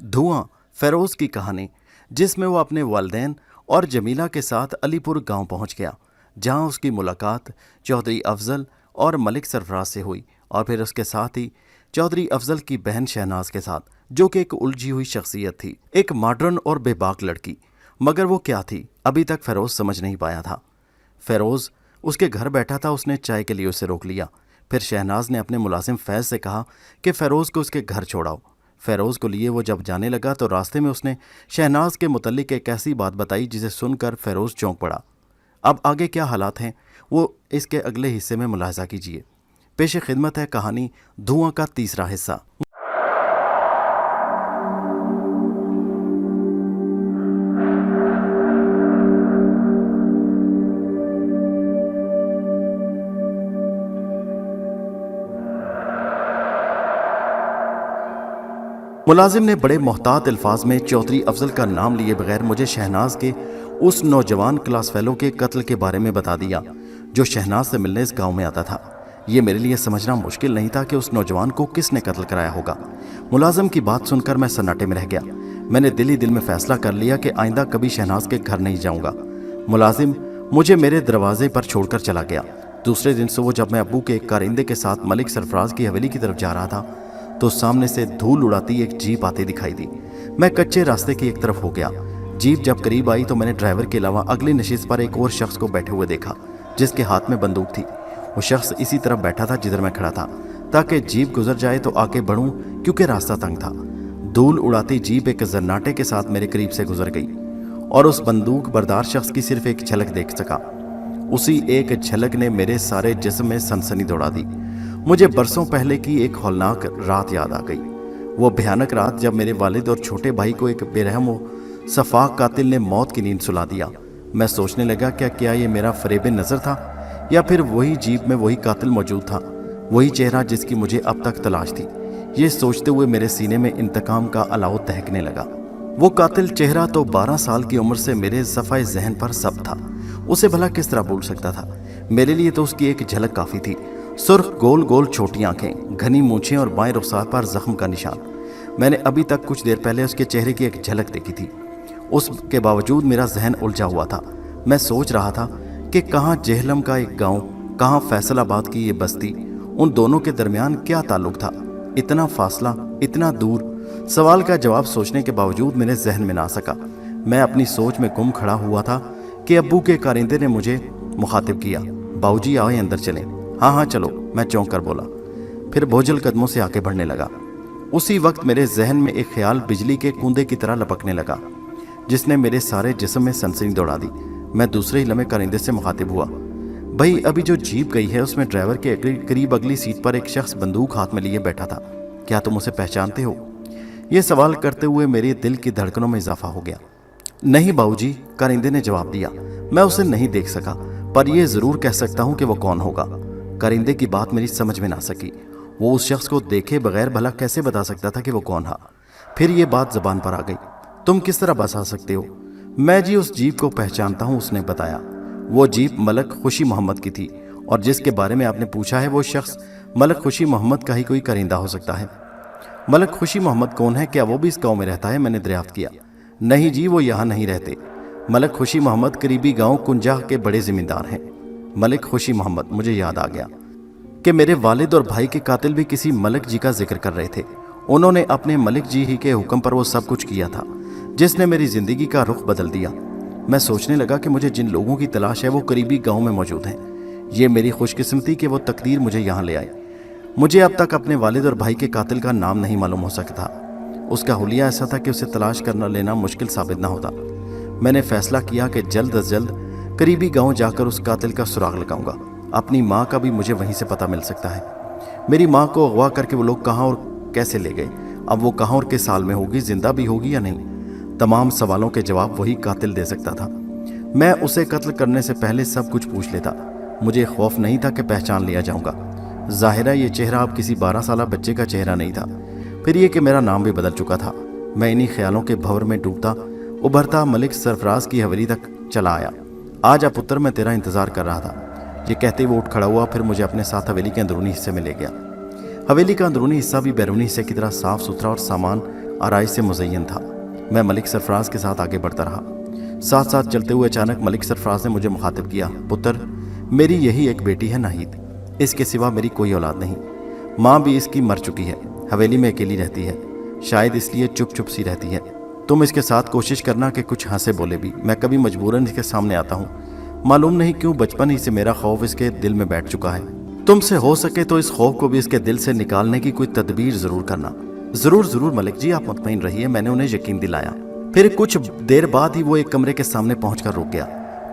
धुआं फेरोज़ की कहानी, जिसमें वो अपने वालिदैन और जमीला के साथ अलीपुर गांव पहुंच गया, जहां उसकी मुलाकात चौधरी अफजल और मलिक सरफराज से हुई और फिर उसके साथ ही चौधरी अफजल की बहन शहनाज के साथ, जो कि एक उलझी हुई शख्सियत थी, एक मॉडर्न और बेबाक लड़की। मगर वो क्या थी, अभी तक फेरोज़ समझ नहीं पाया था। फेरोज़ उसके घर बैठा था, उसने चाय के लिए उसे रोक लिया। फिर शहनाज ने अपने मुलाजिम फैज़ से कहा कि फ़ेरोज़ को उसके घर छोड़ाओ। फ़ेरोज़ को लिए वो जब जाने लगा तो रास्ते में उसने शहनाज के मुतल्लिक एक ऐसी बात बताई जिसे सुनकर फ़ेरोज़ चौंक पड़ा। अब आगे क्या हालात हैं वो इसके अगले हिस्से में मुलाहिज़ा कीजिए। पेश खिदमत है कहानी धुआं का तीसरा हिस्सा। मुलाजिम ने बड़े मोहतात अल्फाज में चौधरी अफजल का नाम लिए बगैर मुझे शहनाज के उस नौजवान क्लास फेलो के कत्ल के बारे में बता दिया जो शहनाज से मिलने इस गांव में आता था। ये मेरे लिए समझना मुश्किल नहीं था कि उस नौजवान को किसने कत्ल कराया होगा। मुलाजिम की बात सुनकर मैं सन्नाटे में रह गया। मैंने दिल ही दिल में फैसला कर लिया कि आइंदा कभी शहनाज के घर नहीं जाऊंगा। मुलाजिम मुझे मेरे दरवाजे पर छोड़कर चला गया। दूसरे दिन सुबह जब मैं अब्बू के एक कारिंदे के साथ मलिक सरफराज की हवेली की तरफ जा रहा था तो सामने से धूल उड़ाती एक जीप आती दिखाई दी। मैं कच्चे रास्ते की एक तरफ हो गया। जीप जब करीब आई तो मैंने ड्राइवर के अलावा अगली नशिस्त पर एक और शख्स को बैठे हुए देखा जिसके हाथ में बंदूक थी। वो शख्स इसी तरफ बैठा था जिधर मैं खड़ा था, ताकि जीप गुजर जाए तो आगे बढ़ूं, क्योंकि रास्ता तंग था। धूल उड़ाती जीप एक जन्नाटे के साथ मेरे करीब से गुजर गई और उस बंदूक बरदार शख्स की सिर्फ एक झलक देख सका। उसी एक झलक ने मेरे सारे जिस्म में सनसनी दौड़ा दी। मुझे बरसों पहले की एक हौलनाक रात याद आ गई। वो भयानक रात जब मेरे वालिद और छोटे भाई को एक बेरहम व सफाक कातिल ने मौत की नींद सुला दिया। मैं सोचने लगा क्या ये मेरा फरेब नज़र था या फिर वही जीप में वही कातिल मौजूद था, वही चेहरा जिसकी मुझे अब तक तलाश थी। ये सोचते हुए मेरे सीने में इंतकाम का अलाव दहकने लगा। वो कातिल चेहरा तो 12 साल की उम्र से मेरे सफ़ाए जहन पर सब था। उसे भला किस तरह भूल सकता था? मेरे लिए तो उसकी एक झलक काफ़ी थी। सुर्ख गोल गोल छोटी आंखें, घनी मूछें और बाएं रुखसार पर जख्म का निशान। मैंने अभी तक कुछ देर पहले उसके चेहरे की एक झलक देखी थी। उसके बावजूद मेरा जहन उलझा हुआ था। मैं सोच रहा था कि कहाँ जेहलम का एक गांव, कहाँ फैसलाबाद की ये बस्ती, उन दोनों के दरमियान क्या ताल्लुक था? इतना फासला, इतना दूर। सवाल का जवाब सोचने के बावजूद मेरे जहन में ना आ सका। मैं अपनी सोच में गुम खड़ा हुआ था कि अब्बू के कारिंदे ने मुझे मुखातिब किया। बाबूजी आए, अंदर चलें। हाँ चलो, मैं चौंक कर बोला। फिर बोझल कदमों से आगे बढ़ने लगा। उसी वक्त मेरे जहन में एक ख्याल बिजली के कूंदे की तरह लपकने लगा जिसने मेरे सारे जिस्म में सनसनी दौड़ा दी। मैं दूसरे ही लम्हे कारिंदे से मुखातिब हुआ। भाई, अभी जो जीप गई है उसमें ड्राइवर के करीब अगली सीट पर एक शख्स बंदूक हाथ में लिए बैठा था। क्या तुम उसे पहचानते हो? ये सवाल करते हुए मेरे दिल की धड़कनों में इजाफा हो गया। नहीं बाबूजी, कारिंदे ने जवाब दिया, मैं उसे नहीं देख सका, पर यह जरूर कह सकता हूँ कि वो कौन होगा। कारिंदे की बात मेरी समझ में ना सकी। वो उस शख्स को देखे बगैर भला कैसे बता सकता था कि वो कौन था? फिर ये बात जबान पर आ गई। तुम किस तरह बता सकते हो? मैं जी उस जीप को पहचानता हूँ, उसने बताया। वो जीप मलक खुशी मोहम्मद की थी और जिसके बारे में आपने पूछा है वो शख्स मलक खुशी मोहम्मद का ही कोई कारिंदा हो सकता है। मलक खुशी मोहम्मद कौन है? क्या वो भी इस गाँव में रहता है? मैंने दरियाफ्त किया। नहीं जी, वो यहाँ नहीं रहते। मलक खुशी मोहम्मद करीबी गाँव कुंजा के बड़े जिम्मेदार हैं। मलिक खुशी मोहम्मद, मुझे याद आ गया कि मेरे वालिद और भाई के कातिल भी किसी मलिक जी का जिक्र कर रहे थे। उन्होंने अपने मलिक जी ही के हुक्म पर वो सब कुछ किया था जिसने मेरी ज़िंदगी का रुख बदल दिया। मैं सोचने लगा कि मुझे जिन लोगों की तलाश है वो करीबी गांव में मौजूद हैं। ये मेरी खुशकिस्मती कि वो तकदीर मुझे यहाँ ले आई। मुझे अब तक अपने वालिद और भाई के कातिल का नाम नहीं मालूम हो सकता। उसका हुलिया ऐसा था कि उसे तलाश करना लेना मुश्किल साबित ना होता। मैंने फैसला किया कि जल्द अज जल्द करीबी गांव जाकर उस कातिल का सुराग लगाऊंगा। अपनी माँ का भी मुझे वहीं से पता मिल सकता है। मेरी माँ को अगवा करके वो लोग कहाँ और कैसे ले गए? अब वो कहाँ और किस साल में होगी, जिंदा भी होगी या नहीं? तमाम सवालों के जवाब वही कातिल दे सकता था। मैं उसे कत्ल करने से पहले सब कुछ पूछ लेता। मुझे खौफ नहीं था कि पहचान लिया जाऊंगा। ज़ाहिर है ये चेहरा अब किसी 12 साल बच्चे का चेहरा नहीं था। फिर ये कि मेरा नाम भी बदल चुका था। मैं इन्हीं ख्यालों के भंवर में डूबता उभरता मलिक सरफराज की हवेली तक चला आया। आजा पुत्र, मैं तेरा इंतज़ार कर रहा था। ये कहते वो उठ खड़ा हुआ, फिर मुझे अपने साथ हवेली के अंदरूनी हिस्से में ले गया। हवेली का अंदरूनी हिस्सा भी बैरूनी हिस्से की तरह साफ़ सुथरा और सामान आराइश से मुज़य्यन था। मैं मलिक सरफराज के साथ आगे बढ़ता रहा। साथ साथ चलते हुए अचानक मलिक सरफराज ने मुझे मुखातिब किया, पुत्र, मेरी यही एक बेटी है नाहिद, इसके सिवा मेरी कोई औलाद नहीं। माँ भी इसकी मर चुकी है, हवेली में अकेली रहती है, शायद इसलिए चुप चुप सी रहती है। तुम इसके साथ कोशिश करना कि कुछ हंसे बोले भी। मैं कभी मजबूरन इसके सामने आता हूँ। मालूम नहीं क्यों बचपन ही से मेरा खौफ इसके दिल में बैठ चुका है। तुमसे हो सके तो इस खौफ को भी इसके दिल से निकालने की कोई तदबीर जरूर करना। जरूर जरूर मलिक जी, आप मुतमईन रहिए, मैंने उन्हें यकीन दिलाया। फिर कुछ देर बाद ही वो एक कमरे के सामने पहुंचकर रुक गया।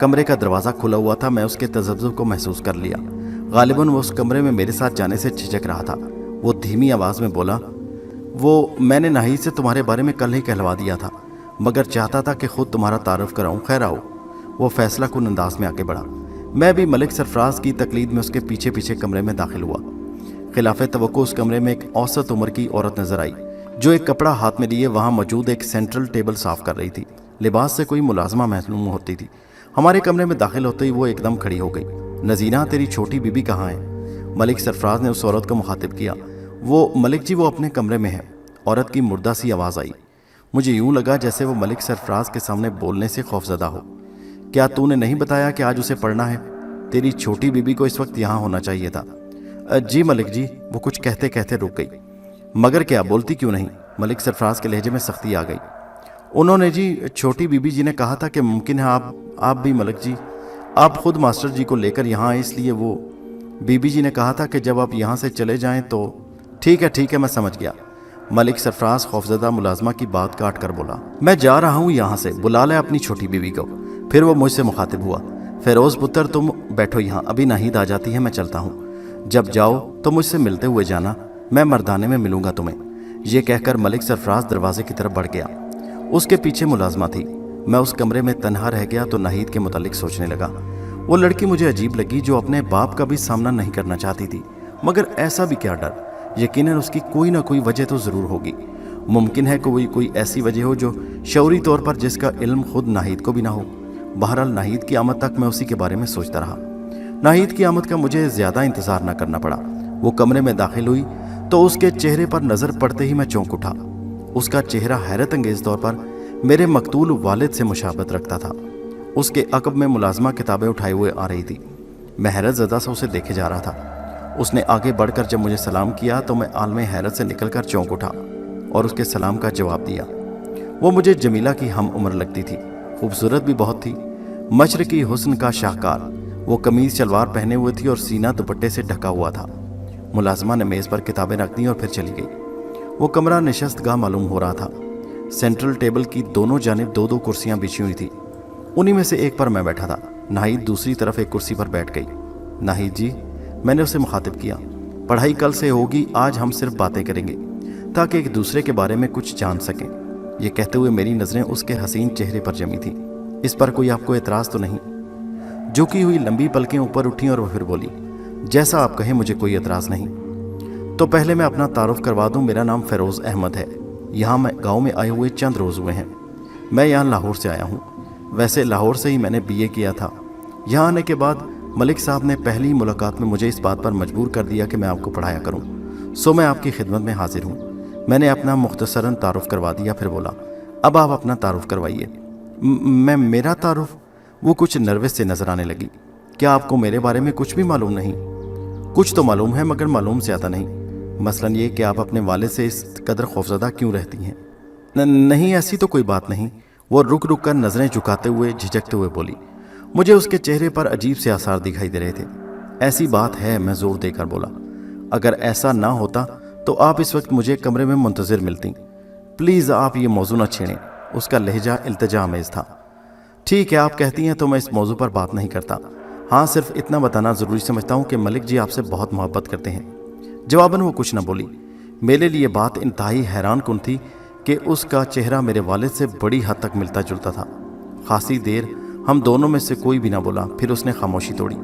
कमरे का दरवाज़ा खुला हुआ था। मैं उसके तज़ब्ज़ुब को महसूस कर लिया। गालिबन वो उस कमरे में मेरे साथ जाने से झिझक रहा था। वो धीमी आवाज़ में बोला, वो मैंने नाहिद से तुम्हारे बारे में कल ही कहलवा दिया था, मगर चाहता था कि खुद तुम्हारा तारुफ कराऊं। खैर आओ। वो फैसला कुन अंदाज में आगे बढ़ा। मैं भी मलिक सरफराज की तकलीद में उसके पीछे पीछे कमरे में दाखिल हुआ। खिलाफ तवक्को उस कमरे में एक औसत उम्र की औरत नजर आई, जो एक कपड़ा हाथ में लिए वहाँ मौजूद एक सेंट्रल टेबल साफ कर रही थी। लिबास से कोई मुलाजमा मालूम होती थी। हमारे कमरे में दाखिल होते ही वो एकदम खड़ी हो गई। नज़ीना, तेरी छोटी बीबी कहाँ है? मलिक सरफराज ने उस औरत को मुखातिब किया। वो मलिक जी, वो अपने कमरे में है। औरत की मुर्दा सी आवाज़ आई। मुझे यूं लगा जैसे वो मलिक सरफराज के सामने बोलने से खौफजदा हो। क्या तूने नहीं बताया कि आज उसे पढ़ना है? तेरी छोटी बीबी को इस वक्त यहाँ होना चाहिए था। जी मलिक जी, वो कुछ कहते कहते रुक गई। मगर क्या, बोलती क्यों नहीं? मलिक सरफराज के लहजे में सख्ती आ गई। उन्होंने जी, छोटी बीबी जी ने कहा था कि मुमकिन है आप भी मलिक जी, आप खुद मास्टर जी को लेकर यहाँ आए, इसलिए वो बीबी जी ने कहा था कि जब आप यहाँ से चले जाएं तो। ठीक है, मैं समझ गया। मलिक सरफराज खौफजदा मुलाजमा की बात काट कर बोला, मैं जा रहा हूँ यहाँ से, बुला ले अपनी छोटी बीबी को। फिर वो मुझसे मुखातिब हुआ, फेरोज पुत्र, तुम बैठो यहाँ, अभी नाहिद आ जाती है, मैं चलता हूँ। जब जाओ तो मुझसे मिलते हुए जाना, मैं मर्दाने में मिलूंगा तुम्हें। ये कहकर मलिक सरफराज दरवाजे की तरफ बढ़ गया। उसके पीछे मुलाजमा थी। मैं उस कमरे में तन्हा रह गया तो नाहिद के मुतालिक सोचने लगा। वो लड़की मुझे अजीब लगी, जो अपने बाप का भी सामना नहीं करना चाहती थी। मगर ऐसा भी क्या डर? यकीनन उसकी कोई ना कोई वजह तो ज़रूर होगी। मुमकिन है कोई ऐसी वजह हो जो शौरी तौर पर जिसका इल्म खुद नाहिद को भी ना हो। बहरहाल नाहिद की आमद तक मैं उसी के बारे में सोचता रहा। नाहिद की आमद का मुझे ज़्यादा इंतज़ार न करना पड़ा। वो कमरे में दाखिल हुई तो उसके चेहरे पर नज़र पड़ते ही मैं चौंक उठा। उसका चेहरा हैरत अंगेज़ तौर पर मेरे मकतूल वालिद से मुशाबत रखता था। उसके अकब में मुलाजमा किताबें उठाए हुए आ रही थी। मैं हैरत ज़दा से उसे देखे जा रहा था। उसने आगे बढ़कर जब मुझे सलाम किया तो मैं आलम हैरत से निकलकर चौंक उठा और उसके सलाम का जवाब दिया। वो मुझे जमीला की हम उम्र लगती थी, खूबसूरत भी बहुत थी, मशरकी हुस्न का शाहकार। वो कमीज़ शलवार पहने हुए थी और सीना दुपट्टे से ढका हुआ था। मुलाजमा ने मेज़ पर किताबें रख दी और फिर चली गई। वो कमरा नशस्तगाह मालूम हो रहा था। सेंट्रल टेबल की दोनों जानिब दो दो कुर्सियां बिछी हुई थी। उन्हीं में से एक पर मैं बैठा था। नाहिद दूसरी तरफ एक कुर्सी पर बैठ गई। नाहिद जी, मैंने उसे मुखातिब किया, पढ़ाई कल से होगी, आज हम सिर्फ बातें करेंगे ताकि एक दूसरे के बारे में कुछ जान सकें। ये कहते हुए मेरी नज़रें उसके हसीन चेहरे पर जमी थी। इस पर कोई आपको एतराज़ तो नहीं? झुकी हुई लंबी पलकें ऊपर उठी और वह फिर बोली, जैसा आप कहें, मुझे कोई एतराज़ नहीं। तो पहले मैं अपना तारुफ करवा दूं, मेरा नाम फेरोज़ अहमद है। यहाँ मैं गांव में आए हुए चंद रोज़ हुए हैं। मैं यहाँ लाहौर से आया हूँ। वैसे लाहौर से ही मैंने BA किया था। यहाँ आने के बाद मलिक साहब ने पहली मुलाकात में मुझे इस बात पर मजबूर कर दिया कि मैं आपको पढ़ाया करूँ। सो मैं आपकी खिदमत में हाजिर हूँ। मैंने अपना मुख्तसरन तारुफ करवा दिया, फिर बोला, अब आप अपना तारुफ करवाइए। मेरा तारुफ? वो कुछ नर्वस से नज़र आने लगी। क्या आपको मेरे बारे में कुछ भी मालूम नहीं? कुछ तो मालूम है, मगर मालूम ज़्यादा नहीं। मसलन ये कि आप अपने वालिद से इस कदर खौफज़दा क्यों रहती हैं? नहीं, ऐसी तो कोई बात नहीं। वो रुक रुक कर नज़रें झुकाते हुए झिझकते हुए बोली। मुझे उसके चेहरे पर अजीब से आसार दिखाई दे रहे थे। ऐसी बात है, मैं जोर देकर बोला। अगर ऐसा ना होता तो आप इस वक्त मुझे कमरे में मुंतज़िर मिलती। प्लीज़ आप ये मौजू न छेड़ें। उसका लहजा इल्तिजा आमेज़ था। ठीक है, आप कहती हैं तो मैं इस मौजू पर बात नहीं करता। हाँ, सिर्फ इतना बताना ज़रूरी समझता हूँ कि मलिक जी आपसे बहुत मोहब्बत करते हैं। जवाबन वो कुछ न बोली। मेरे लिए बात इंतहाई हैरान कुन थी कि उसका चेहरा मेरे वालिद से बड़ी हद तक मिलता जुलता था। खासी देर हम दोनों में से कोई भी ना बोला। फिर उसने खामोशी तोड़ी।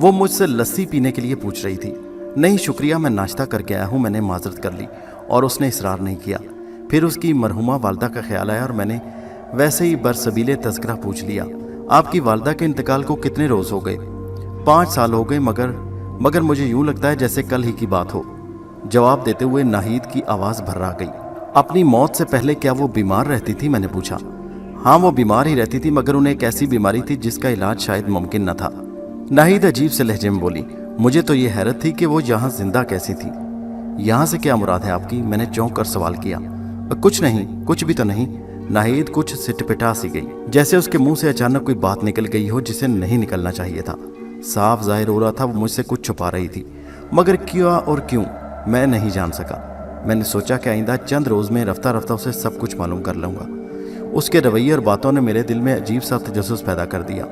वो मुझसे लस्सी पीने के लिए पूछ रही थी। नहीं शुक्रिया, मैं नाश्ता करके आया हूँ, मैंने माजरत कर ली और उसने इसरार नहीं किया। फिर उसकी मरहुमा वालदा का ख्याल आया और मैंने वैसे ही बरसबीले तज़किरा पूछ लिया। आपकी वालदा के इंतकाल को कितने रोज़ हो गए? 5 साल हो गए, मगर मुझे यूँ लगता है जैसे कल ही की बात हो। जवाब देते हुए नाहिद की आवाज़ भर्रा गई। अपनी मौत से पहले क्या वो बीमार रहती थी? मैंने पूछा। हाँ, वो बीमार ही रहती थी, मगर उन्हें एक ऐसी बीमारी थी जिसका इलाज शायद मुमकिन न था। नाहिद अजीब से लहजे में बोली। मुझे तो ये हैरत थी कि वो यहाँ जिंदा कैसी थी। यहाँ से क्या मुराद है आपकी? मैंने चौंक कर सवाल किया। कुछ नहीं, कुछ भी तो नहीं। नाहिद कुछ सिटपिटा सी गई, जैसे उसके मुंह से अचानक कोई बात निकल गई हो जिसे नहीं निकलना चाहिए था। साफ जाहिर हो रहा था वो मुझसे कुछ छुपा रही थी, मगर क्या और क्यों मैं नहीं जान सका। मैंने सोचा कि आइंदा चंद रोज़ में रफ्ता रफ्ता उसे सब कुछ मालूम कर लूँगा। उसके रवैये और बातों ने मेरे दिल में अजीब सा तजस्सुस पैदा कर दिया।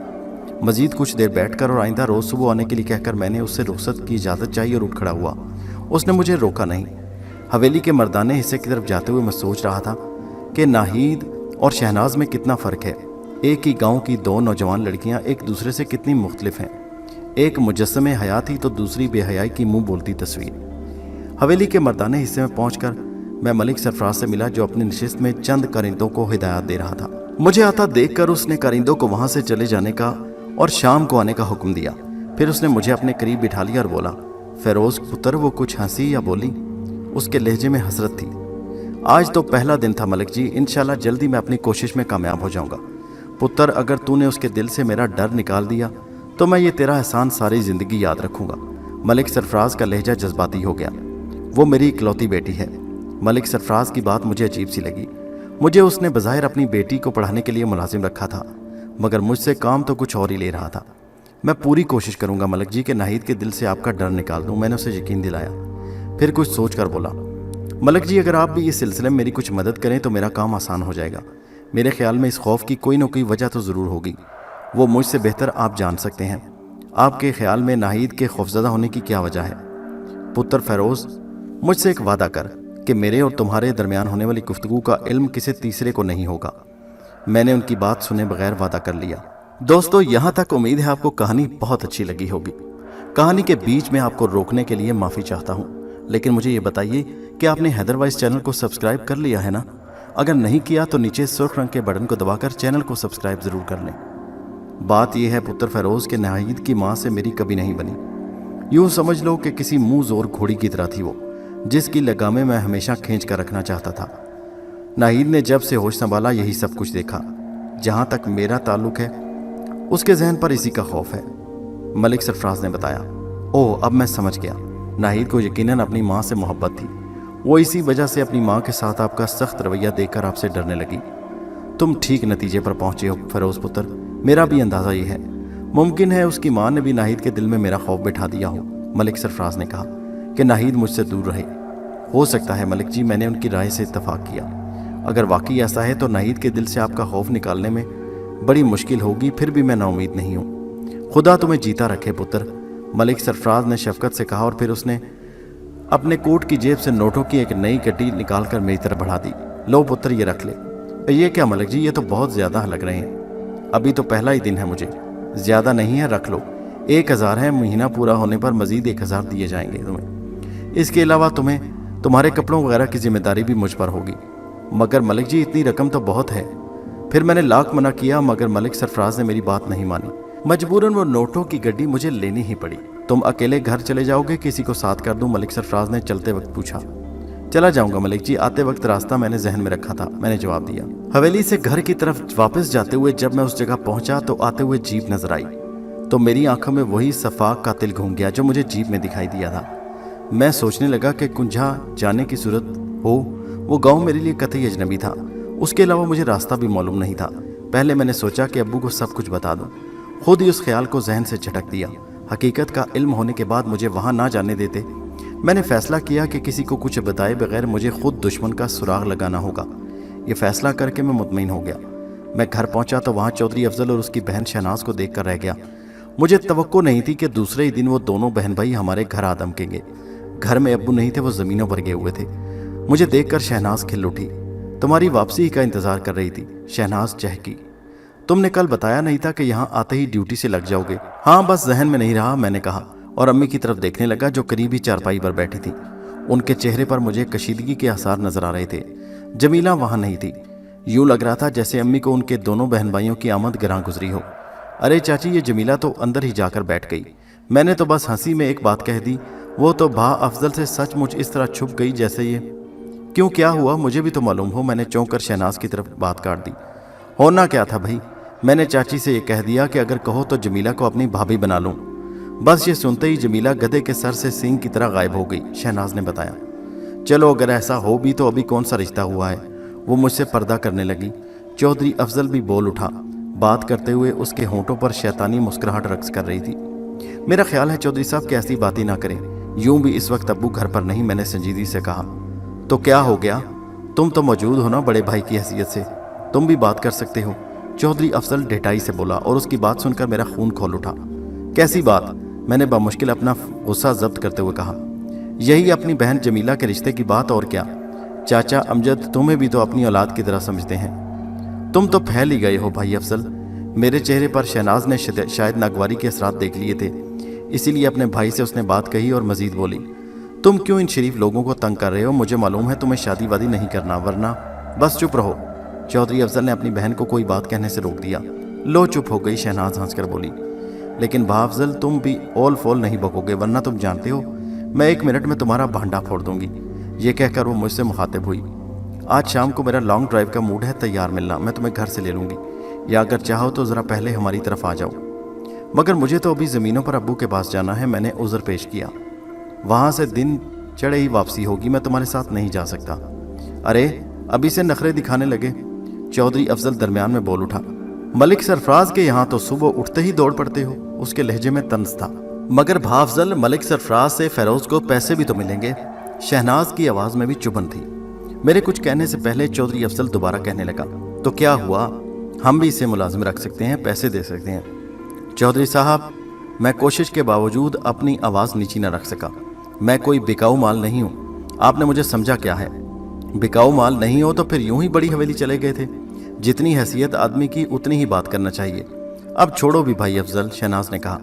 मजीद कुछ देर बैठकर और आइंदा रोज़ सुबह आने के लिए कहकर मैंने उससे रुखसत की इजाज़त चाहिए और उठ खड़ा हुआ। उसने मुझे रोका नहीं। हवेली के मर्दाने हिस्से की तरफ जाते हुए मैं सोच रहा था कि नाहिद और शहनाज में कितना फ़र्क है। एक ही गांव की दो नौजवान लड़कियां एक दूसरे से कितनी मुख्तलिफ हैं। एक मुजस्समे हया थी तो दूसरी बेहयाई की मुंह बोलती तस्वीर। हवेली के मर्दाने हिस्से में पहुंचकर मैं मलिक सरफराज से मिला, जो अपनी नशिस्त में चंद कारिंदों को हिदायत दे रहा था। मुझे आता देखकर उसने कारिंदों को वहां से चले जाने का और शाम को आने का हुक्म दिया। फिर उसने मुझे अपने करीब बिठा लिया और बोला, फेरोज पुत्र, वो कुछ हंसी या बोली? उसके लहजे में हसरत थी। आज तो पहला दिन था मलिक जी, इंशाल्लाह जल्दी मैं अपनी कोशिश में कामयाब हो जाऊंगा। पुत्र, अगर तूने उसके दिल से मेरा डर निकाल दिया तो मैं ये तेरा एहसान सारी ज़िंदगी याद रखूंगा। मलिक सरफराज का लहजा जज्बाती हो गया। वो मेरी इकलौती बेटी है। मलिक सरफराज की बात मुझे अजीब सी लगी। मुझे उसने बज़ाहिर अपनी बेटी को पढ़ाने के लिए मुलाजिम रखा था, मगर मुझसे काम तो कुछ और ही ले रहा था। मैं पूरी कोशिश करूंगा मलिक जी कि नाहिद के दिल से आपका डर निकाल दूं, मैंने उसे यकीन दिलाया। फिर कुछ सोच कर बोला, मलिक जी, अगर आप भी इस सिलसिले में मेरी कुछ मदद करें तो मेरा काम आसान हो जाएगा। मेरे ख्याल में इस खौफ की कोई ना कोई वजह तो ज़रूर होगी, वो मुझसे बेहतर आप जान सकते हैं। आपके ख्याल में नाहिद के खौफजदा होने की क्या वजह है? पुत्र फेरोज, मुझसे एक वादा कर कि मेरे और तुम्हारे दरमियान होने वाली गुफ्तगू का इल्म किसी तीसरे को नहीं होगा। मैंने उनकी बात सुने बगैर वादा कर लिया। दोस्तों, यहाँ तक उम्मीद है आपको कहानी बहुत अच्छी लगी होगी। कहानी के बीच में आपको रोकने के लिए माफ़ी चाहता हूँ, लेकिन मुझे ये बताइए कि आपने हैदर वाइस चैनल को सब्सक्राइब कर लिया है ना? अगर नहीं किया तो नीचे सुर्ख रंग के बटन को दबाकर चैनल को सब्सक्राइब ज़रूर कर लें। बात यह है पुत्र फेरोज़ के नाहिद की माँ से मेरी कभी नहीं बनी। यूँ समझ लो कि किसी मुँह जोर घोड़ी की तरह थी वो, जिसकी लगामें मैं हमेशा खींच कर रखना चाहता था। नाहिद ने जब से होश संभाला यही सब कुछ देखा। जहाँ तक मेरा ताल्लुक़ है उसके जहन पर इसी का खौफ है, मलिक सरफराज ने बताया। ओह, अब मैं समझ गया। नाहिद को यकीनन अपनी माँ से मोहब्बत थी। वो इसी वजह से अपनी माँ के साथ आपका सख्त रवैया देखकर आपसे डरने लगी। तुम ठीक नतीजे पर पहुँचे हो फेरोज़ पुत्र, मेरा भी अंदाज़ा ये है। मुमकिन है उसकी माँ ने भी नाहिद के दिल में मेरा खौफ बिठा दिया हो। मलिक सरफराज ने कहा कि नाहिद मुझसे दूर रहे। हो सकता है मलिक जी, मैंने उनकी राय से इत्तफाक किया। अगर वाकई ऐसा है तो नाहिद के दिल से आपका खौफ निकालने में बड़ी मुश्किल होगी, फिर भी मैं नाउमीद नहीं हूँ। खुदा तुम्हें जीता रखे पुत्र, मलिक सरफराज ने शफकत से कहा, और फिर उसने अपने कोट की जेब से नोटों की एक नई गड्डी निकालकर मेरी तरफ बढ़ा दी। लो पुत्र, ये रख ले। ये क्या मलिक जी, ये तो बहुत ज़्यादा लग रहे हैं। अभी तो पहला ही दिन है, मुझे ज़्यादा नहीं है, रख लो। 1000 है, महीना पूरा होने पर मज़ीद 1000 दिए जाएंगे तुम्हें। इसके अलावा तुम्हें तुम्हारे कपड़ों वगैरह की जिम्मेदारी भी मुझ पर होगी। मगर मलिक जी, इतनी रकम तो बहुत है। फिर मैंने लाख मना किया, मगर मलिक सरफराज ने मेरी बात नहीं मानी। मजबूरन वो नोटों की गड्डी मुझे लेनी ही पड़ी। तुम अकेले घर चले जाओगे, किसी को साथ कर दूं? मलिक सरफराज ने चलते वक्त पूछा। चला जाऊंगा मलिक जी, आते वक्त रास्ता मैंने जहन में रखा था, मैंने जवाब दिया। हवेली से घर की तरफ वापस जाते हुए जब मैं उस जगह पहुंचा तो आते हुए जीप नजर आई, तो मेरी आंखों में वही सफाक कातिल घूम गया जो मुझे जीप में दिखाई दिया था। मैं सोचने लगा कि कुंझा जाने की सूरत हो, वो गाँव मेरे लिए कतई अजनबी था। उसके अलावा मुझे रास्ता भी मालूम नहीं था। पहले मैंने सोचा कि अब्बू को सब कुछ बता दूं, खुद ही उस ख्याल को जहन से झटक दिया। हकीकत का इल्म होने के बाद मुझे वहां ना जाने देते। मैंने फैसला किया कि किसी को कुछ बताए बगैर मुझे खुद दुश्मन का सुराग लगाना होगा। ये फैसला करके मैं मुतमईन हो गया। मैं घर पहुंचा तो वहां चौधरी अफजल और उसकी बहन शहनाज को देख कर रह गया। मुझे तवक्को नहीं थी कि दूसरे ही दिन वो दोनों बहन भाई हमारे घर आ दमकेंगे। घर में अब्बू नहीं थे, वो ज़मीनों पर गए हुए थे। मुझे देखकर शहनाज खिल उठी। तुम्हारी वापसी का इंतज़ार कर रही थी, शहनाज चहकी। तुमने कल बताया नहीं था कि यहाँ आते ही ड्यूटी से लग जाओगे? हाँ, बस जहन में नहीं रहा, मैंने कहा और अम्मी की तरफ देखने लगा जो करीबी चारपाई पर बैठी थी। उनके चेहरे पर मुझे कशीदगी के आसार नजर आ रहे थे। जमीला वहाँ नहीं थी। यूँ लग रहा था जैसे अम्मी को उनके दोनों बहन भाइयों की आमद गरां गुजरी हो। अरे चाची, ये जमीला तो अंदर ही जाकर बैठ गई। मैंने तो बस हंसी में एक बात कह दी, वो तो भा अफजल से सचमुच इस तरह छुप गई जैसे ये क्यों, क्या हुआ? मुझे भी तो मालूम हो। मैंने चौंक कर शहनाज की तरफ बात काट दी। होना क्या था भाई, मैंने चाची से ये कह दिया कि अगर कहो तो जमीला को अपनी भाभी बना लूं। बस ये सुनते ही जमीला गधे के सर से सींग की तरह गायब हो गई, शहनाज ने बताया। चलो अगर ऐसा हो भी तो अभी कौन सा रिश्ता हुआ है, वो मुझसे पर्दा करने लगी। चौधरी अफजल भी बोल उठा। बात करते हुए उसके होंठों पर शैतानी मुस्कुराहट रक्स कर रही थी। मेरा ख्याल है चौधरी साहब कि ऐसी बातें ना करें, यूं भी इस वक्त अब्बू घर पर नहीं, मैंने संजीदगी से कहा। तो क्या हो गया, तुम तो मौजूद हो ना बड़े भाई की हैसियत से, तुम भी बात कर सकते हो, चौधरी अफजल ढिठाई से बोला। और उसकी बात सुनकर मेरा खून खोल उठा। कैसी बात, मैंने बामुश्किल अपना गुस्सा जब्त करते हुए कहा। यही अपनी बहन जमीला के रिश्ते की बात, और क्या। चाचा अमजद तुम्हें भी तो अपनी औलाद की तरह समझते हैं। तुम तो फैल ही गए हो भाई अफजल। मेरे चेहरे पर शहनाज ने शायद नागवारी के असरात देख लिए थे, इसीलिए अपने भाई से उसने बात कही और मजीद बोली, तुम क्यों इन शरीफ लोगों को तंग कर रहे हो? मुझे मालूम है तुम्हें शादी वादी नहीं करना, वरना। बस चुप रहो। चौधरी अफजल ने अपनी बहन को कोई बात कहने से रोक दिया। लो चुप हो गई, शहनाज हंसकर बोली। लेकिन भा अफजल तुम भी ओल फोल नहीं बकोगे, वरना तुम जानते हो मैं 1 मिनट में तुम्हारा भांडा फोड़ दूंगी। ये कहकर वो मुझसे मुखातिब हुई। आज शाम को मेरा लॉन्ग ड्राइव का मूड है, तैयार मिलना, मैं तुम्हें घर से ले लूँगी, या अगर चाहो तो ज़रा पहले हमारी तरफ आ जाओ। मगर मुझे तो अभी ज़मीनों पर अब्बू के पास जाना है, मैंने उज़र पेश किया। वहाँ से दिन चढ़े ही वापसी होगी, मैं तुम्हारे साथ नहीं जा सकता। अरे अभी से नखरे दिखाने लगे, चौधरी अफजल दरमियान में बोल उठा। मलिक सरफराज के यहाँ तो सुबह उठते ही दौड़ पड़ते हो, उसके लहजे में तंज था। मगर भा अफजल, मलिक सरफराज से फेरोज को पैसे भी तो मिलेंगे। शहनाज की आवाज़ में भी चुभन थी। मेरे कुछ कहने से पहले चौधरी अफजल दोबारा कहने लगा, तो क्या हुआ, हम भी इसे मुलाजिम रख सकते हैं, पैसे दे सकते हैं। चौधरी साहब, मैं कोशिश के बावजूद अपनी आवाज़ नीची न रख सका। मैं कोई बिकाऊ माल नहीं हूँ, आपने मुझे समझा क्या है? बिकाऊ माल नहीं हो तो फिर यूं ही बड़ी हवेली चले गए थे। जितनी हैसियत आदमी की उतनी ही बात करना चाहिए। अब छोड़ो भी भाई अफजल, शहनाज ने कहा।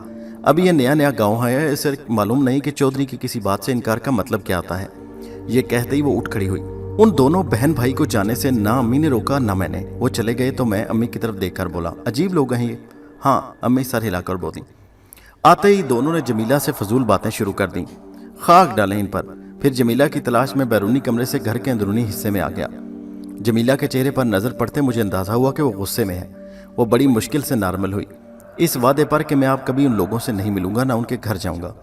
अभी ये नया नया गांव है, इसे मालूम नहीं कि चौधरी की किसी बात से इनकार का मतलब क्या आता है। ये कहते ही वो उठ खड़ी हुई। उन दोनों बहन भाई को जाने से ना अम्मी ने रोका ना मैंने। वो चले गए तो मैं अम्मी की तरफ देखकर बोला, अजीब लोग हैं ये। हाँ, अम्मी सर हिलाकर बोली। आते ही दोनों ने जमीला से फजूल बातें शुरू कर दी, खाक डालें इन पर। फिर जमीला की तलाश में बैरूनी कमरे से घर के अंदरूनी हिस्से में आ गया। जमीला के चेहरे पर नज़र पड़ते मुझे अंदाज़ा हुआ कि वो गुस्से में है। वो बड़ी मुश्किल से नॉर्मल हुई, इस वादे पर कि मैं अब कभी उन लोगों से नहीं मिलूंगा, ना उनके घर जाऊंगा।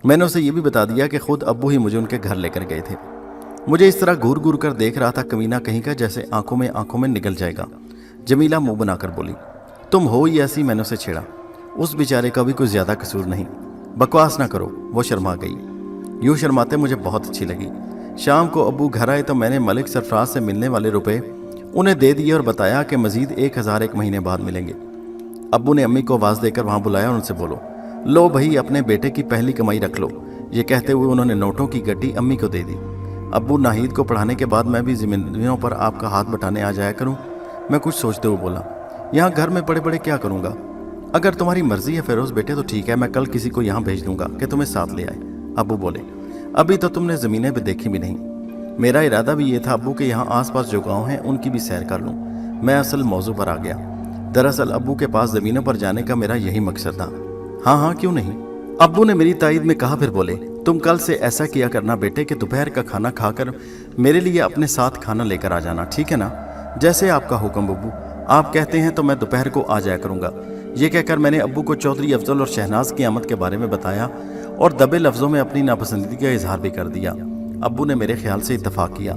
मैंने उसे ये भी बता दिया कि खुद अब्बू ही मुझे उनके घर लेकर गए थे। मुझे इस तरह घूर घूर कर देख रहा था कमीना कहीं का, जैसे आंखों में निगल जाएगा। जमीला मुंह बनाकर बोली, तुम हो ही ऐसी। मैंने उसे छेड़ा, उस बेचारे का भी कोई ज़्यादा कसूर नहीं, बकवास ना करो। वो शर्मा गई। यूँ शर्माते मुझे बहुत अच्छी लगी। शाम को अब्बू घर आए तो मैंने मलिक सरफराज से मिलने वाले रुपए उन्हें दे दिए और बताया कि मजीद 1000 एक महीने बाद मिलेंगे। अब्बू ने अम्मी को आवाज़ देकर वहाँ बुलाया और उनसे बोलो, लो भाई अपने बेटे की पहली कमाई रख लो। ये कहते हुए उन्होंने नोटों की गड्डी अम्मी को दे दी। अब्बू नाहिद को पढ़ाने के बाद मैं भी ज़िम्मेदारियों पर आपका हाथ बटाने आ जाया करूँ। मैं कुछ सोचते हुए बोला, यहाँ घर में पड़े पड़े क्या करूँगा? अगर तुम्हारी मर्जी है फेरोज बेटे तो ठीक है, मैं कल किसी को यहाँ भेज दूंगा कि तुम्हें साथ ले आए। अब्बू बोले, अभी तो तुमने ज़मीनें भी देखी भी नहीं। मेरा इरादा भी ये था अब्बू के यहाँ आसपास जो गाँव हैं उनकी भी सैर कर लूँ। मैं असल मौजू पर आ गया। दरअसल अब्बू के पास ज़मीनों पर जाने का मेरा यही मकसद था। हाँ हाँ क्यों नहीं, अब्बू ने मेरी तायद में कहा। फिर बोले, तुम कल से ऐसा किया करना बेटे कि दोपहर का खाना खाकर मेरे लिए अपने साथ खाना लेकर आ जाना, ठीक है ना? जैसे आपका हुक्म अब्बू, आप कहते हैं तो मैं दोपहर को आ जाया करूँगा। ये कहकर मैंने अब्बू को चौधरी अफजल और शहनाज की आमद के बारे में बताया और दबे लफ्ज़ों में अपनी नापसंदगी का इजहार भी कर दिया। अब्बू ने मेरे ख्याल से इत्तफाक किया।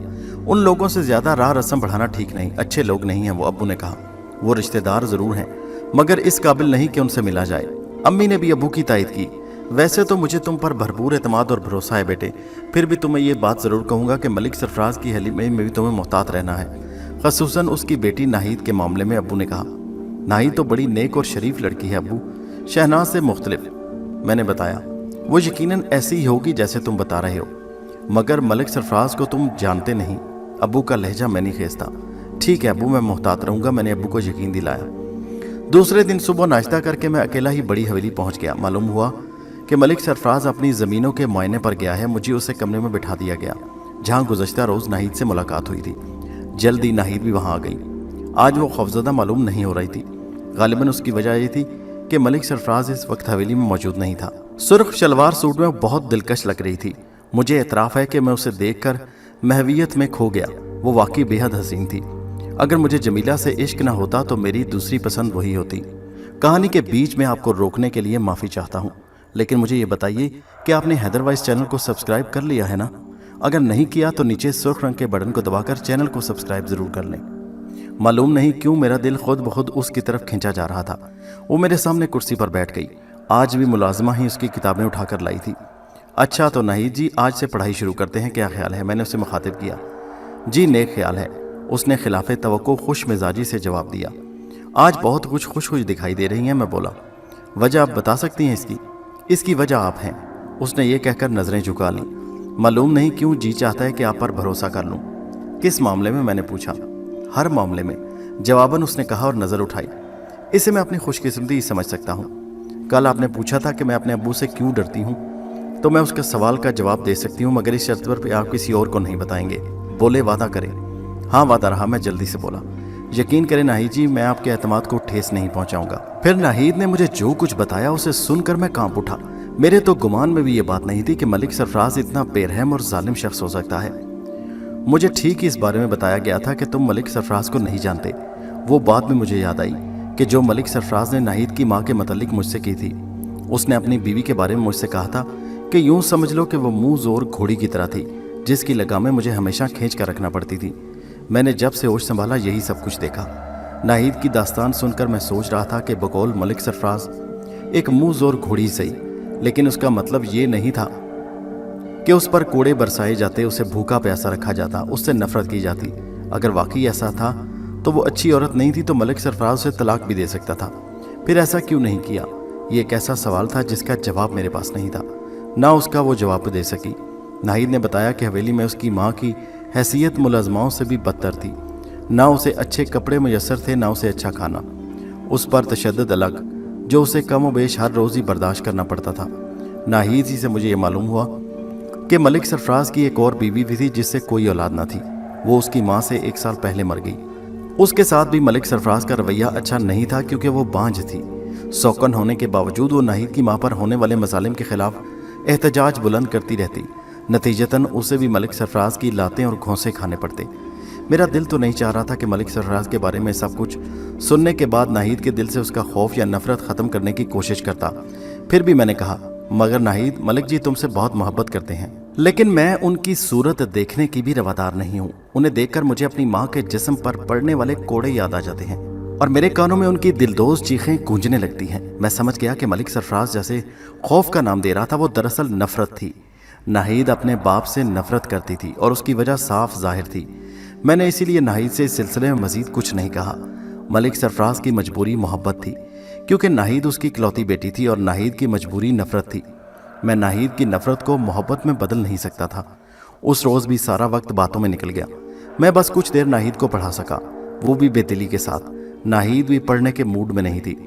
उन लोगों से ज़्यादा राह रस्म बढ़ाना ठीक नहीं, अच्छे लोग नहीं हैं वो। अब्बू ने कहा, वो रिश्तेदार ज़रूर हैं मगर इस काबिल नहीं कि उनसे मिला जाए। अम्मी ने भी अब्बू की तायद की। वैसे तो मुझे तुम पर भरपूर एतमाद और भरोसा है बेटे, फिर भी तुम्हें ये बात ज़रूर कहूँगा कि मलिक सरफराज की हलीमे में भी तुम्हें मोहतात रहना है, ख़ुसूसन उसकी बेटी नाहिद के मामले में। अब्बू ने कहा, नाहिद तो बड़ी नेक और शरीफ लड़की है अब्बू, शहनाज से मुख्तलिफ। मैंने बताया, वो यकीनन ऐसी ही होगी जैसे तुम बता रहे हो, मगर मलिक सरफराज को तुम जानते नहीं। अब्बू का लहजा मैंने खेज था। ठीक है अब्बू, मैं मोहतात रहूँगा, मैंने अब्बू को यकीन दिलाया। दूसरे दिन सुबह नाश्ता करके मैं अकेला ही बड़ी हवेली पहुँच गया। मालूम हुआ कि मलिक सरफराज अपनी ज़मीनों के मुआयने पर गया है। मुझे उसे कमरे में बिठा दिया गया जहाँ गुज़श्ता रोज़ नाहिद से मुलाकात हुई थी। जल्दी नाहिद भी वहाँ आ गई। आज वो खौफजदा मालूम नहीं हो रही थी। गालिबन उसकी वजह ये थी कि मलिक सरफराज इस वक्त हवेली में मौजूद नहीं था। सुर्ख शलवार सूट में बहुत दिलकश लग रही थी। मुझे एतराफ़ है कि मैं उसे देखकर महवियत में खो गया। वो वाकई बेहद हसीन थी। अगर मुझे जमीला से इश्क न होता तो मेरी दूसरी पसंद वही होती। कहानी के बीच में आपको रोकने के लिए माफ़ी चाहता हूँ, लेकिन मुझे ये बताइए कि आपने हैदर वाइस चैनल को सब्सक्राइब कर लिया है ना? अगर नहीं किया तो नीचे सुर्ख रंग के बटन को दबाकर चैनल को सब्सक्राइब ज़रूर कर लें। मालूम नहीं क्यों मेरा दिल खुद ब खुद उसकी तरफ खींचा जा रहा था। वो मेरे सामने कुर्सी पर बैठ गई। आज भी मुलाजमा ही उसकी किताबें उठाकर लाई थी। अच्छा तो नाहिद जी, आज से पढ़ाई शुरू करते हैं, क्या ख्याल है? मैंने उसे मुखातिब किया। जी नेक ख्याल है, उसने खिलाफे तवक्को खुश मिजाजी से जवाब दिया। आज बहुत कुछ खुश दिखाई दे रही हैं। मैं बोला, वजह आप बता सकती हैं इसकी? इसकी वजह आप हैं, उसने ये कहकर नज़रें झुका लीं। मालूम नहीं क्यों जी चाहता है कि आप पर भरोसा कर लूँ। किस मामले में? मैंने पूछा। हर मामले में, जवाबन उसने कहा और नज़र उठाई। इसे मैं अपनी खुशकिस्मती समझ सकता हूँ। कल आपने पूछा था कि मैं अपने अब्बू से क्यों डरती हूँ, तो मैं उसके सवाल का जवाब दे सकती हूँ, मगर इस शर्त पर आप किसी और को नहीं बताएंगे। बोले, वादा करें? हाँ वादा रहा। मैं जल्दी से बोला, यकीन करें नाहिद जी, मैं आपके एतमाद को ठेस नहीं पहुंचाऊंगा। फिर नाहिद ने मुझे जो कुछ बताया उसे सुनकर मैं कांप उठा। मेरे तो गुमान में भी ये बात नहीं थी कि मलिक सरफराज इतना बेरहम और जालिम शख्स हो सकता है। मुझे ठीक ही इस बारे में बताया गया था कि तुम मलिक सरफराज को नहीं जानते। वो बात भी मुझे याद आई कि जो मलिक सरफराज ने नाहिद की माँ के मतलब मुझसे की थी। उसने अपनी बीवी के बारे में मुझसे कहा था कि यूं समझ लो कि वो मुंह जोर घोड़ी की तरह थी, जिसकी लगामें मुझे हमेशा खींच कर रखना पड़ती थी। मैंने जब से होश संभाला यही सब कुछ देखा। नाहिद की दास्तान सुनकर मैं सोच रहा था कि बकौल मलिक सरफराज एक मुंह जोर घोड़ी सही, लेकिन उसका मतलब ये नहीं था कि उस पर कोड़े बरसाए जाते, उसे भूखा प्यासा रखा जाता, उससे नफरत की जाती। अगर वाकई ऐसा था तो वो अच्छी औरत नहीं थी तो मलिक सरफराज उसे तलाक भी दे सकता था। फिर ऐसा क्यों नहीं किया? ये एक ऐसा सवाल था जिसका जवाब मेरे पास नहीं था, ना उसका वो जवाब दे सकी। नाहिद ने बताया कि हवेली में उसकी माँ की हैसियत मुलाजमाओं से भी बदतर थी। ना उसे अच्छे कपड़े मुयस्सर थे, ना उसे अच्छा खाना। उस पर तशद्दुद अलग, जो उसे कम व बेश हर रोज़ ही बर्दाश्त करना पड़ता था। नाहिद ही से मुझे ये मालूम हुआ कि मलिक सरफराज की एक और बीवी भी थी जिससे कोई औलाद ना थी। वो उसकी माँ से 1 साल पहले मर गई। उसके साथ भी मलिक सरफराज का रवैया अच्छा नहीं था, क्योंकि वो बांझ थी। सौकन होने के बावजूद वो नाहिद की माँ पर होने वाले मसालिम के खिलाफ एहतजाज बुलंद करती रहती। नतीजतन उसे भी मलिक सरफराज की लातें और घोंसे खाने पड़ते। मेरा दिल तो नहीं चाह रहा था कि मलिक सरफराज के बारे में सब कुछ सुनने के बाद नाहिद के दिल से उसका खौफ या नफरत ख़त्म करने की कोशिश करता। फिर भी मैंने कहा, मगर नाहिद, मलिक जी तुमसे बहुत मोहब्बत करते हैं, लेकिन मैं उनकी सूरत देखने की भी रवादार नहीं हूँ। उन्हें देखकर मुझे अपनी माँ के जिस्म पर पड़ने वाले कोड़े याद आ जाते हैं और मेरे कानों में उनकी दिलदोज़ चीखें गूंजने लगती हैं। मैं समझ गया कि मलिक सरफराज जैसे खौफ का नाम दे रहा था वो दरअसल नफरत थी। नाहिद अपने बाप से नफरत करती थी और उसकी वजह साफ जाहिर थी। मैंने इसीलिए नाहिद से इस सिलसिले में मजीद कुछ नहीं कहा। मलिक सरफराज की मजबूरी मोहब्बत थी, क्योंकि नाहिद उसकी इकलौती बेटी थी, और नाहिद की मजबूरी नफरत थी। मैं नाहिद की नफरत को मोहब्बत में बदल नहीं सकता था। उस रोज़ भी सारा वक्त बातों में निकल गया। मैं बस कुछ देर नाहिद को पढ़ा सका, वो भी बेदिली के साथ। नाहिद भी पढ़ने के मूड में नहीं थी।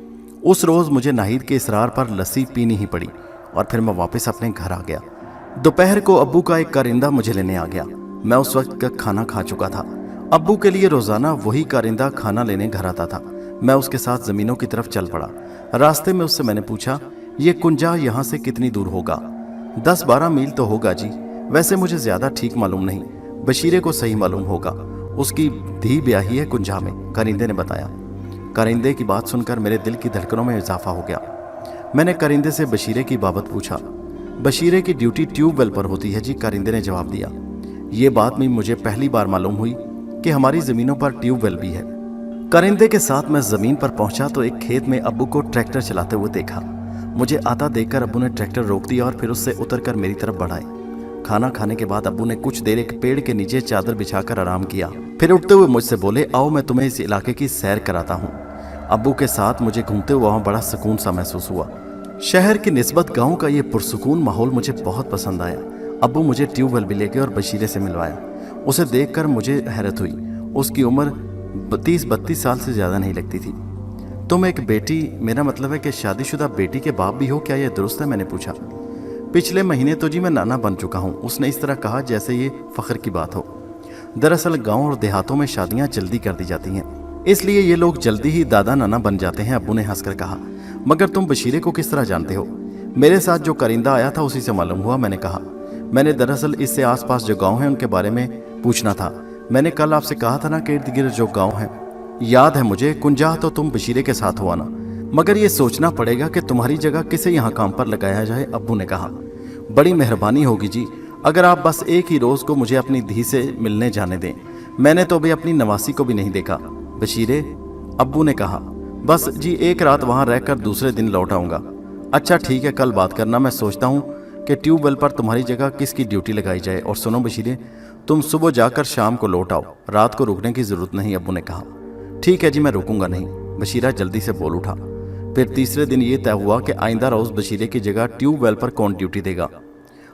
उस रोज़ मुझे नाहिद के इसरार पर लस्सी पीनी ही पड़ी और फिर मैं वापस अपने घर आ गया। दोपहर को अब्बू का एक कारिंदा मुझे लेने आ गया। मैं उस वक्त का खाना खा चुका था। अब्बू के लिए रोज़ाना वही कारिंदा खाना लेने घर आता था। मैं उसके साथ ज़मीनों की तरफ चल पड़ा। रास्ते में उससे मैंने पूछा, ये कुंजा यहाँ से कितनी दूर होगा? 10-12 मील तो होगा जी। वैसे मुझे ज़्यादा ठीक मालूम नहीं, बशीरे को सही मालूम होगा। उसकी धी ब्याही है कुंजा में, कारिंदे ने बताया। कारिंदे की बात सुनकर मेरे दिल की धड़कनों में इजाफा हो गया। मैंने कारिंदे से बशीरे की बाबत पूछा। बशीरे की ड्यूटी ट्यूबवेल पर होती है जी, कारिंदे ने जवाब दिया। ये बात भी मुझे पहली बार मालूम हुई कि हमारी ज़मीनों पर ट्यूबवेल भी है। कारिंदे के साथ मैं ज़मीन पर पहुंचा तो एक खेत में अब्बू को ट्रैक्टर चलाते हुए देखा। मुझे आता देखकर अब्बू ने ट्रैक्टर रोक दिया और फिर उससे उतरकर मेरी तरफ बढ़ाए। खाना खाने के बाद अब्बू ने कुछ देर एक पेड़ के नीचे चादर बिछाकर आराम किया। फिर उठते हुए मुझसे बोले, आओ मैं तुम्हें इस इलाके की सैर कराता हूँ। अब्बू के साथ मुझे घूमते हुए वहाँ बड़ा सुकून सा महसूस हुआ। शहर की निस्बत गांव का ये पुरसुकून माहौल मुझे बहुत पसंद आया। अब्बू मुझे ट्यूबवेल भी ले गए और बशीरे से मिलवाया। उसे देखकर मुझे हैरत हुई। उसकी उम्र 30-32 साल से ज़्यादा नहीं लगती थी। तुम एक बेटी, मेरा मतलब है कि शादीशुदा बेटी के बाप भी हो, क्या यह दुरुस्त है? मैंने पूछा। पिछले महीने तो जी मैं नाना बन चुका हूँ, उसने इस तरह कहा जैसे ये फ़ख्र की बात हो। दरअसल गाँव और देहातों में शादियाँ जल्दी कर दी जाती हैं, इसलिए ये लोग जल्दी ही दादा नाना बन जाते हैं, अब्बू ने हंसकर कहा। मगर तुम बशीरे को किस तरह जानते हो? मेरे साथ जो करिंदा आया था उसी से मालूम हुआ, मैंने कहा। मैंने दरअसल इससे आसपास जो गांव हैं उनके बारे में पूछना था। मैंने कल आपसे कहा था ना कि इर्द गिर्द जो गांव हैं, याद है मुझे। कुंजाह तो तुम बशीरे के साथ हुआ ना, मगर ये सोचना पड़ेगा कि तुम्हारी जगह किसे यहाँ काम पर लगाया जाए, अब्बू ने कहा। बड़ी मेहरबानी होगी जी, अगर आप बस एक ही रोज़ को मुझे अपनी धी से मिलने जाने दें। मैंने तो अभी अपनी नवासी को भी नहीं देखा बशीरे, अब्बू ने कहा। बस जी एक रात वहाँ रहकर दूसरे दिन लौट आऊँगा। अच्छा ठीक है, कल बात करना। मैं सोचता हूँ कि ट्यूबवेल पर तुम्हारी जगह किसकी ड्यूटी लगाई जाए। और सुनो बशीरे, तुम सुबह जाकर शाम को लौट आओ, रात को रुकने की ज़रूरत नहीं, अब्बू ने कहा। ठीक है जी, मैं रुकूंगा नहीं, बशीरा जल्दी से बोल उठा। फिर तीसरे दिन ये तय हुआ कि आइंदा रोज़ बशीरे की जगह ट्यूबवेल पर कौन ड्यूटी देगा।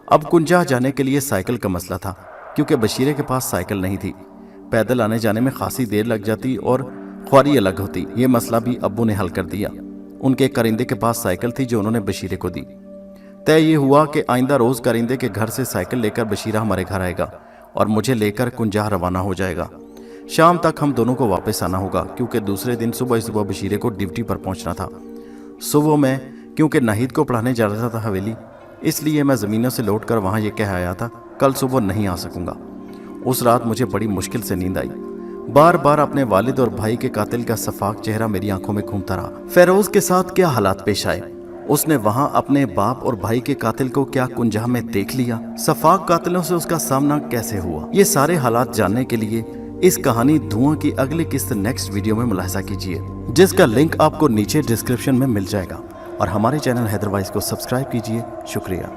अब कुंजाह जाने के लिए साइकिल का मसला था, क्योंकि बशीरे के पास साइकिल नहीं थी। पैदल आने जाने में खासी देर लग जाती और ख्वारी अलग होती। ये मसला भी अब्बू ने हल कर दिया। उनके करिंदे के पास साइकिल थी जो उन्होंने बशीरे को दी। तय ये हुआ कि आइंदा रोज़ करिंदे के घर से साइकिल लेकर बशीरा हमारे घर आएगा और मुझे लेकर कुंजाह रवाना हो जाएगा। शाम तक हम दोनों को वापस आना होगा, क्योंकि दूसरे दिन सुबह सुबह बशीरे को ड्यूटी पर पहुंचना था। सुबह में क्योंकि नाहिद को पढ़ाने जा रहा था हवेली, इसलिए मैं ज़मीनों से लौट कर वहाँ ये कह आया था कल सुबह नहीं आ सकूँगा। उस रात मुझे बड़ी मुश्किल से नींद आई। बार बार अपने वालिद और भाई के कातिल का सफाक चेहरा मेरी आंखों में घूमता रहा। फेरोज के साथ क्या हालात पेश आए, उसने वहां अपने बाप और भाई के कातिल को क्या कुंजाह में देख लिया, सफाक कातिलों से उसका सामना कैसे हुआ, ये सारे हालात जानने के लिए इस कहानी धुआं की अगली किस्त नेक्स्ट वीडियो में मुलाहिजा कीजिए, जिसका लिंक आपको नीचे डिस्क्रिप्शन में मिल जाएगा। और हमारे चैनल हैदरवाइज को सब्सक्राइब कीजिए। शुक्रिया।